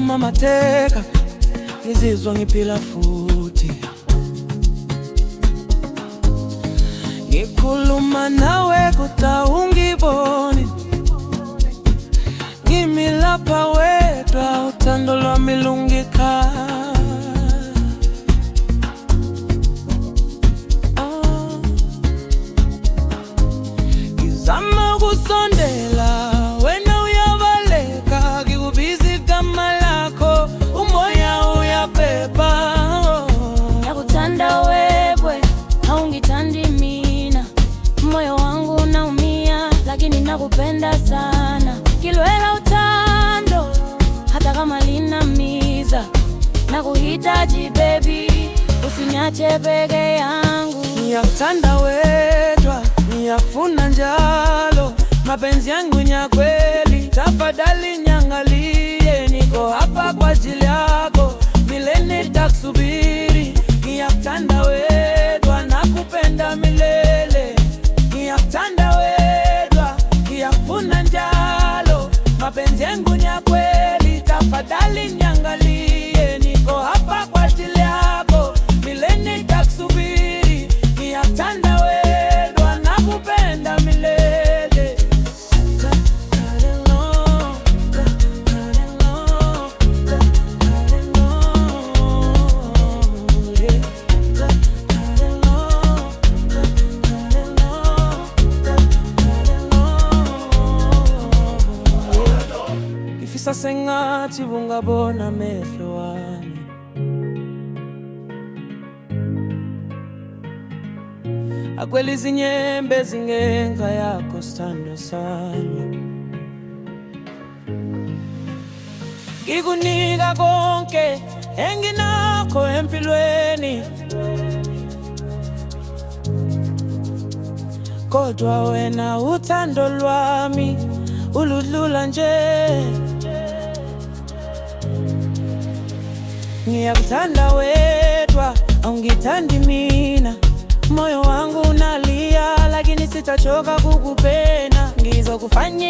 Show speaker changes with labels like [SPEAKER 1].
[SPEAKER 1] noma mateka ngizizwa ngiphila futhi. Ngikhuluma nawe kodwa ungiboni, ngimi lapha wedwa uthando lwami lungikhaya. Ngizama ukusondela wena uyabaleka, ngikubiza igama lakho umoya uyaphepha.
[SPEAKER 2] Nakuthanda wewe haungithandi mina, moyo wangu unaumia lakini nakupenda sana. Kilwela uthando hata kama linamiza, nakuhitaji baby, usinyache peke yangu.
[SPEAKER 1] Niyakuthanda wedwa, niyafuna njalo, mapenzi yangu ni ya kweli. Tafadhali niangalie, niko hapa kwa ajili yako, milele nitakusubiri. Niyakuthanda wedwa, nakupenda milele. Niyakuthanda wedwa, niyafuna njalo, mapenzi yangu ni ya kweli. Tafadhali niangalie, niko hapa kwa ajili yako, milele nitakusubiri. Niyakuthanda wedwa, nakupenda milele. Ngifisa sengathi bungabona amehlo wami, akweli izinyembe zingenga yakho sithandwa sami. Ngikunika konke enginakho empilweni, kodwa wena uthando lwami uludlula nje. Ngiyakuthanda wedwa, aungithandi mina, moyo wangu unalia lakini sitachoka kukupenda. Ngizokufanya